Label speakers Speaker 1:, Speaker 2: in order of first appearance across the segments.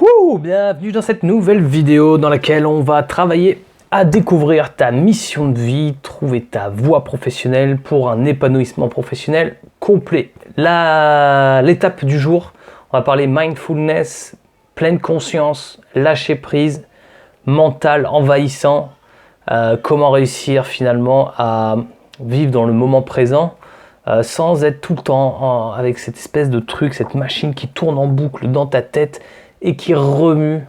Speaker 1: Bienvenue dans cette nouvelle vidéo dans laquelle on va travailler à découvrir ta mission de vie, trouver ta voie professionnelle pour un épanouissement professionnel complet. L'étape du jour, on va parler mindfulness, pleine conscience, lâcher prise, mental envahissant, comment réussir finalement à vivre dans le moment présent sans être tout le temps avec cette espèce de truc, cette machine qui tourne en boucle dans ta tête et qui remue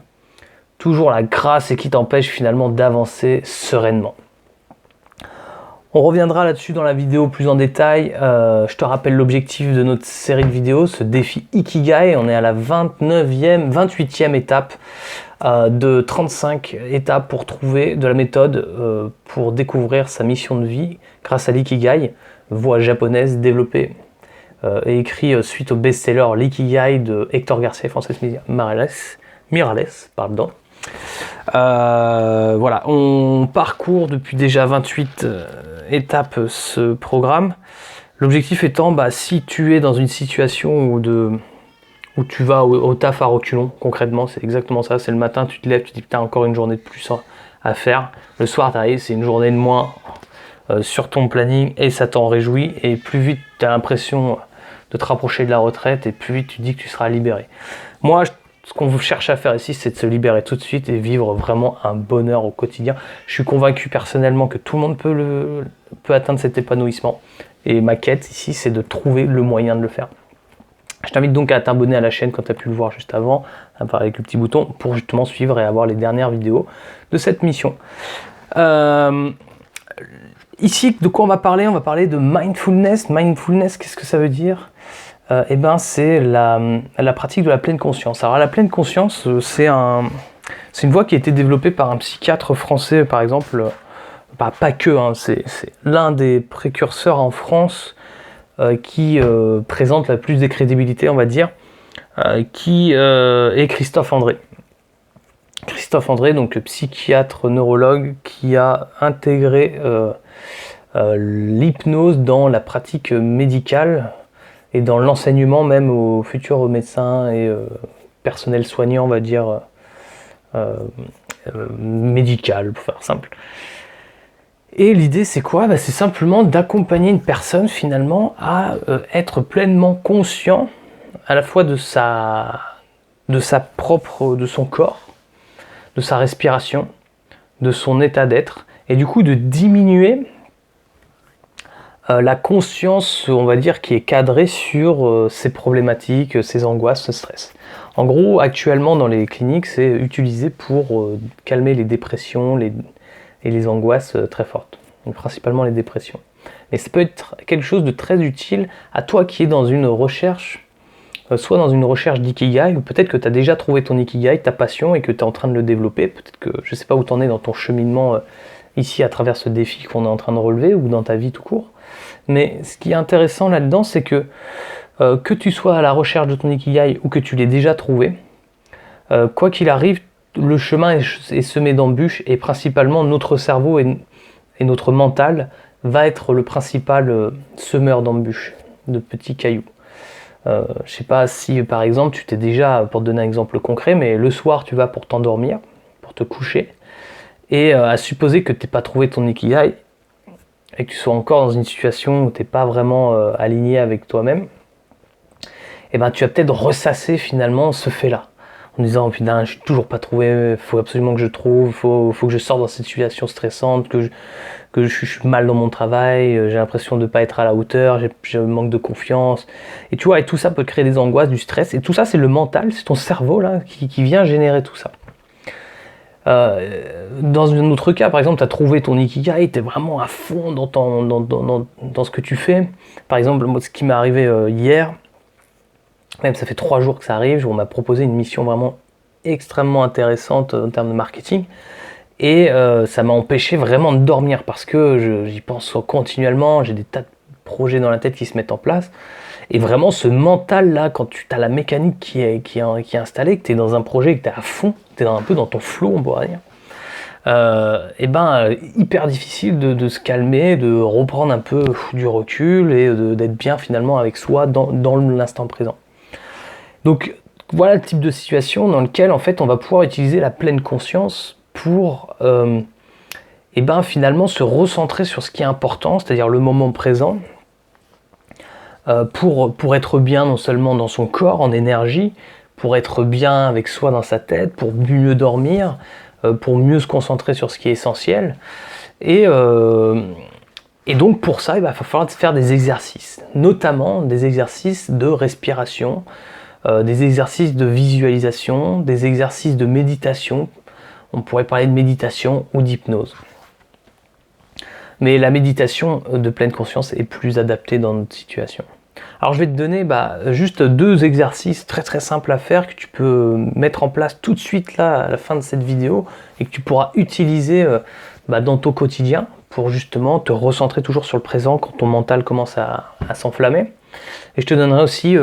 Speaker 1: toujours la grâce et qui t'empêche finalement d'avancer sereinement. On reviendra là-dessus dans la vidéo plus en détail. Je te rappelle l'objectif de notre série de vidéos, ce défi Ikigai. On est à la 28e étape de 35 étapes pour trouver de la méthode pour découvrir sa mission de vie grâce à l'Ikigai, voie japonaise développée et écrit suite au best-seller L'Ikigai de Hector Garcia et Frances Miralles. Pardon. Voilà, on parcourt depuis déjà 28 étapes ce programme. L'objectif étant, si tu es dans une situation où tu vas au taf à reculons, concrètement, c'est exactement ça. C'est le matin, tu te lèves, tu te dis putain, encore une journée de plus à faire. Le soir, tu arrives, c'est une journée de moins sur ton planning et ça t'en réjouit. Et plus vite tu as l'impression de te rapprocher de la retraite et plus vite tu dis que tu seras libéré. Moi, ce qu'on cherche à faire ici, c'est de se libérer tout de suite et vivre vraiment un bonheur au quotidien. Je suis convaincu personnellement que tout le monde peut atteindre cet épanouissement. Et ma quête ici, c'est de trouver le moyen de le faire. Je t'invite donc à t'abonner à la chaîne quand tu as pu le voir juste avant, avec le petit bouton, pour justement suivre et avoir les dernières vidéos de cette mission. Ici, de quoi on va parler? On va parler de mindfulness. Mindfulness, qu'est-ce que ça veut dire? C'est la pratique de la pleine conscience. Alors la pleine conscience, c'est une voie qui a été développée par un psychiatre français, par exemple, pas que, c'est l'un des précurseurs en France qui présente la plus de crédibilité, on va dire, qui est Christophe André. Christophe André, donc psychiatre neurologue, qui a intégré l'hypnose dans la pratique médicale et dans l'enseignement même aux futurs médecins et personnel soignant, on va dire, médical, pour faire simple. Et l'idée, c'est quoi? C'est simplement d'accompagner une personne, finalement, à être pleinement conscient, à la fois de son corps, de sa respiration, de son état d'être, et du coup de diminuer la conscience, on va dire, qui est cadrée sur ses problématiques, ses angoisses, ce stress. En gros, actuellement dans les cliniques, c'est utilisé pour calmer les dépressions et les angoisses très fortes, donc principalement les dépressions. Mais ça peut être quelque chose de très utile à toi qui es dans une recherche, soit dans une recherche d'ikigai, ou peut-être que tu as déjà trouvé ton ikigai, ta passion, et que tu es en train de le développer. Peut-être que je ne sais pas où tu en es dans ton cheminement ici à travers ce défi qu'on est en train de relever, ou dans ta vie tout court. Mais ce qui est intéressant là-dedans, c'est que tu sois à la recherche de ton ikigai ou que tu l'aies déjà trouvé, quoi qu'il arrive, le chemin est semé d'embûches et principalement notre cerveau et notre mental va être le principal semeur d'embûches, de petits cailloux. Je sais pas si par exemple tu t'es déjà, pour te donner un exemple concret, mais le soir tu vas pour t'endormir, pour te coucher, et à supposer que tu n'aies pas trouvé ton ikigai, et que tu sois encore dans une situation où tu n'es pas vraiment aligné avec toi-même, tu vas peut-être ressasser finalement ce fait-là, en disant putain, je suis toujours pas trouvé, il faut absolument que je trouve, faut que je sorte dans cette situation stressante, que je suis mal dans mon travail, j'ai l'impression de ne pas être à la hauteur, je manque de confiance, et tu vois, et tout ça peut créer des angoisses, du stress, et tout ça c'est le mental, c'est ton cerveau là qui vient générer tout ça. Dans un autre cas, par exemple, tu as trouvé ton ikigai, tu es vraiment à fond dans ce que tu fais. Par exemple, moi, ce qui m'est arrivé hier, même ça fait 3 jours que ça arrive, on m'a proposé une mission vraiment extrêmement intéressante en termes de marketing, et ça m'a empêché vraiment de dormir parce que j'y pense continuellement, j'ai des tas de projets dans la tête qui se mettent en place. Et vraiment ce mental là, quand tu as la mécanique qui est installée, que tu es dans un projet, que tu es à fond, tu es un peu dans ton flow, on pourrait dire, hyper difficile de se calmer, de reprendre un peu du recul et d'être bien finalement avec soi dans l'instant présent. Donc voilà le type de situation dans lequel en fait on va pouvoir utiliser la pleine conscience pour et ben finalement se recentrer sur ce qui est important, c'est-à-dire le moment présent, pour être bien non seulement dans son corps, en énergie, pour être bien avec soi dans sa tête, pour mieux dormir, pour mieux se concentrer sur ce qui est essentiel. Et donc pour ça, il va falloir faire des exercices, notamment des exercices de respiration, des exercices de visualisation, des exercices de méditation. On pourrait parler de méditation ou d'hypnose. Mais la méditation de pleine conscience est plus adaptée dans notre situation. Alors je vais te donner juste 2 exercices très très simples à faire que tu peux mettre en place tout de suite là à la fin de cette vidéo et que tu pourras utiliser dans ton quotidien pour justement te recentrer toujours sur le présent quand ton mental commence à s'enflammer. Et je te donnerai aussi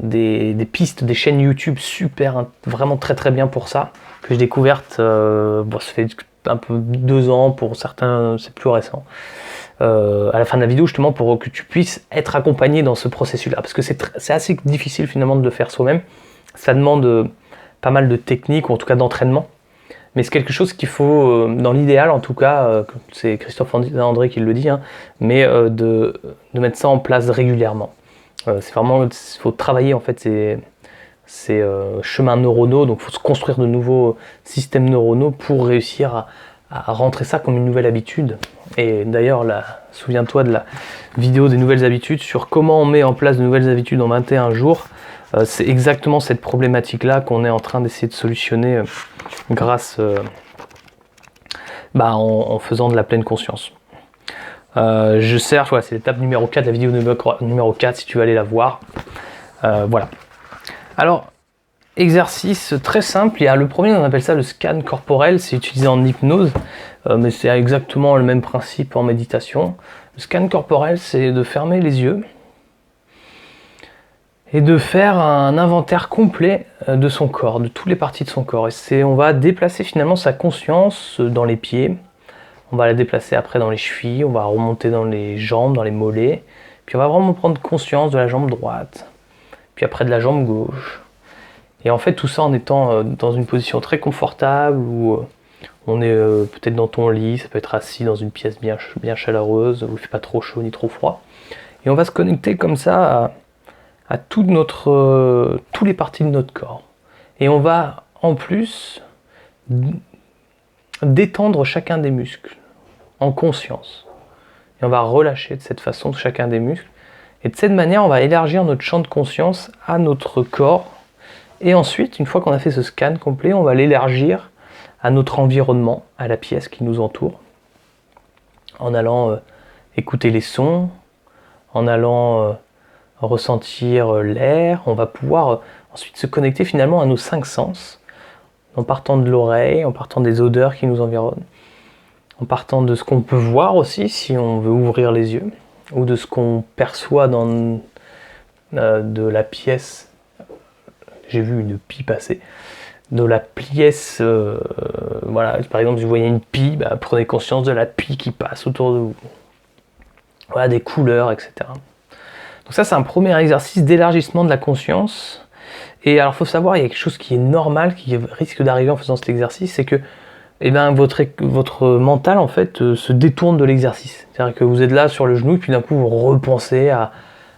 Speaker 1: des pistes, des chaînes YouTube super, vraiment très très bien pour ça, que j'ai découvertes, ça fait un peu 2 ans, pour certains c'est plus récent, à la fin de la vidéo, justement pour que tu puisses être accompagné dans ce processus là, parce que c'est assez difficile finalement de le faire soi-même. Ça demande pas mal de techniques, ou en tout cas d'entraînement, mais c'est quelque chose qu'il faut, dans l'idéal en tout cas, c'est Christophe André qui le dit, mais de mettre ça en place régulièrement. C'est vraiment, il faut travailler en fait ces chemins neuronaux, donc il faut se construire de nouveaux systèmes neuronaux pour réussir à rentrer ça comme une nouvelle habitude. Et d'ailleurs, souviens-toi de la vidéo des nouvelles habitudes sur comment on met en place de nouvelles habitudes en 21 jours. C'est exactement cette problématique-là qu'on est en train d'essayer de solutionner grâce en faisant de la pleine conscience. C'est l'étape numéro 4, la vidéo numéro 4, si tu veux aller la voir. Voilà. Alors, exercice très simple. Il y a le premier, on appelle ça le scan corporel, c'est utilisé en hypnose, mais c'est exactement le même principe en méditation. Le scan corporel, c'est de fermer les yeux et de faire un inventaire complet de son corps, de toutes les parties de son corps. Et on va déplacer finalement sa conscience dans les pieds, on va la déplacer après dans les chevilles, on va remonter dans les jambes, dans les mollets, puis on va vraiment prendre conscience de la jambe droite, puis après de la jambe gauche. Et en fait, tout ça en étant dans une position très confortable, où on est peut-être dans ton lit, ça peut être assis dans une pièce bien chaleureuse, où il ne fait pas trop chaud ni trop froid. Et on va se connecter comme ça à toutes les parties de notre corps. Et on va en plus détendre chacun des muscles en conscience. Et on va relâcher de cette façon chacun des muscles. Et de cette manière, on va élargir notre champ de conscience à notre corps. Et ensuite, une fois qu'on a fait ce scan complet, on va l'élargir à notre environnement, à la pièce qui nous entoure, en allant écouter les sons, en allant ressentir l'air. On va pouvoir ensuite se connecter finalement à nos 5 sens, en partant de l'oreille, en partant des odeurs qui nous environnent, en partant de ce qu'on peut voir aussi si on veut ouvrir les yeux, ou de ce qu'on perçoit de la pièce. J'ai vu une pie passer. De la pièce, voilà, par exemple, si vous voyez une pie, prenez conscience de la pie qui passe autour de vous. Voilà, des couleurs, etc. Donc ça, c'est un premier exercice d'élargissement de la conscience. Et alors, il faut savoir, il y a quelque chose qui est normal, qui risque d'arriver en faisant cet exercice, c'est que votre mental, en fait, se détourne de l'exercice. C'est-à-dire que vous êtes là sur le genou, et puis d'un coup, vous repensez à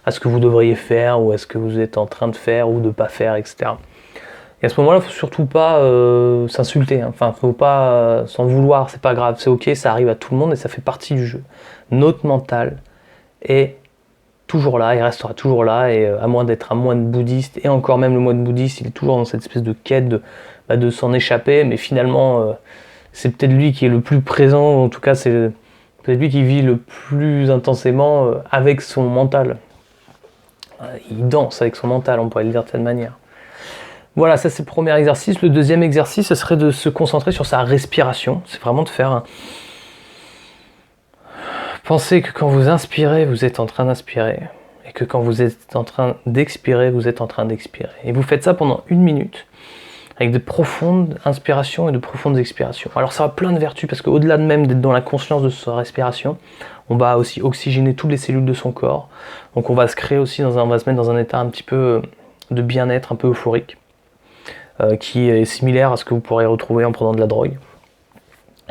Speaker 1: ce que vous devriez faire, ou à ce que vous êtes en train de faire, ou de ne pas faire, etc. Et à ce moment-là, il ne faut surtout pas s'insulter. Enfin, il ne faut pas s'en vouloir, c'est pas grave, c'est ok, ça arrive à tout le monde et ça fait partie du jeu. Notre mental est toujours là, il restera toujours là, et à moins d'être un moine bouddhiste, et encore même le moine bouddhiste, il est toujours dans cette espèce de quête de s'en échapper, mais finalement, c'est peut-être lui qui est le plus présent, en tout cas, c'est peut-être lui qui vit le plus intensément avec son mental. Il danse avec son mental, on pourrait le dire de cette manière. Voilà, ça c'est le premier exercice. Le deuxième exercice, ce serait de se concentrer sur sa respiration. C'est vraiment de faire Pensez que quand vous inspirez, vous êtes en train d'inspirer. Et que quand vous êtes en train d'expirer, vous êtes en train d'expirer. Et vous faites ça pendant 1 minute, avec de profondes inspirations et de profondes expirations. Alors ça a plein de vertus, parce qu'au-delà de même d'être dans la conscience de sa respiration, on va aussi oxygéner toutes les cellules de son corps. Donc on va se créer aussi on va se mettre dans un état un petit peu de bien-être un peu euphorique, qui est similaire à ce que vous pourrez retrouver en prenant de la drogue.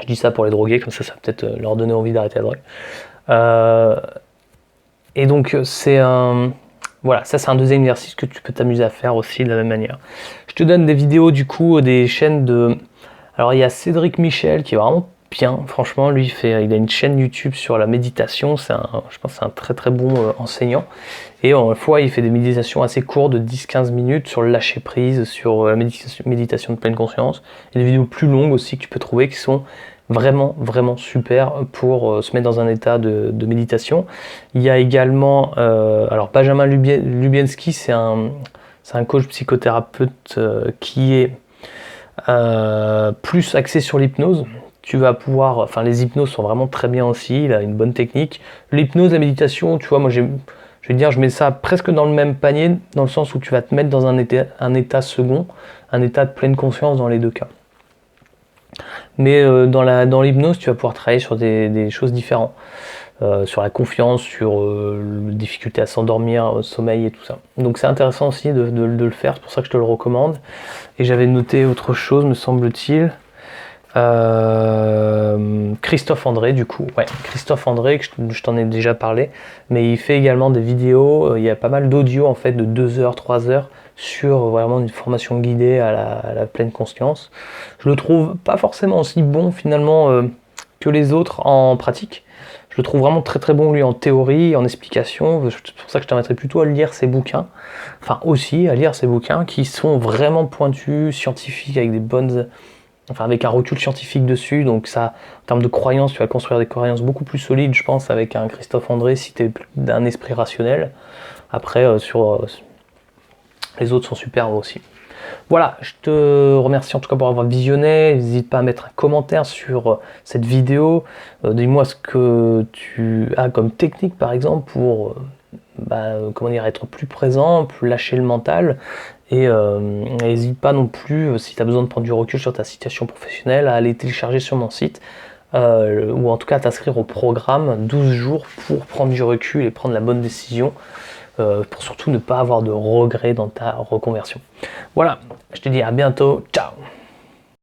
Speaker 1: Je dis ça pour les drogués, comme ça va peut-être leur donner envie d'arrêter la drogue. Et donc c'est un... Voilà, ça c'est un deuxième exercice que tu peux t'amuser à faire aussi de la même manière. Je te donne des vidéos du coup, des chaînes de... Alors il y a Cédric Michel qui est vraiment bien, franchement, lui il a une chaîne YouTube sur la méditation, je pense que c'est un très très bon enseignant. Et en fois il fait des méditations assez courtes de 10-15 minutes sur le lâcher prise, sur la méditation de pleine conscience. Et des vidéos plus longues aussi que tu peux trouver qui sont vraiment vraiment super pour se mettre dans un état de méditation. Il y a également alors Benjamin Lubienski, c'est un coach psychothérapeute qui est plus axé sur l'hypnose. Tu vas pouvoir, enfin les hypnoses sont vraiment très bien aussi, il a une bonne technique. L'hypnose, la méditation, tu vois, moi je vais dire, je mets ça presque dans le même panier, dans le sens où tu vas te mettre dans un état second, un état de pleine conscience dans les deux cas. Mais dans l'hypnose, tu vas pouvoir travailler sur des choses différentes. Sur la confiance, sur la difficulté à s'endormir, au sommeil et tout ça. Donc c'est intéressant aussi de le faire, c'est pour ça que je te le recommande. Et j'avais noté autre chose, me semble-t-il. Christophe André du coup, ouais, Christophe André, que je t'en ai déjà parlé, mais il fait également des vidéos, il y a pas mal d'audio en fait de 2 heures, 3 heures sur vraiment une formation guidée à la pleine conscience. Je le trouve pas forcément aussi bon finalement que les autres en pratique. Je le trouve vraiment très très bon lui en théorie, en explication, c'est pour ça que je t'inviterai plutôt à lire ses bouquins, enfin aussi à lire ses bouquins qui sont vraiment pointus, scientifiques, avec des bonnes... Enfin, avec un recul scientifique dessus, donc ça, en termes de croyances, tu vas construire des croyances beaucoup plus solides, je pense, avec un Christophe André, si tu es d'un esprit rationnel. Après, les autres sont superbes aussi. Voilà, je te remercie en tout cas pour avoir visionné. N'hésite pas à mettre un commentaire sur cette vidéo. Dis-moi ce que tu as comme technique, par exemple, pour comment dire, être plus présent, plus lâcher le mental. Et n'hésite pas non plus, si tu as besoin de prendre du recul sur ta situation professionnelle, à aller télécharger sur mon site, ou en tout cas à t'inscrire au programme 12 jours pour prendre du recul et prendre la bonne décision, pour surtout ne pas avoir de regrets dans ta reconversion. Voilà, je te dis à bientôt, ciao!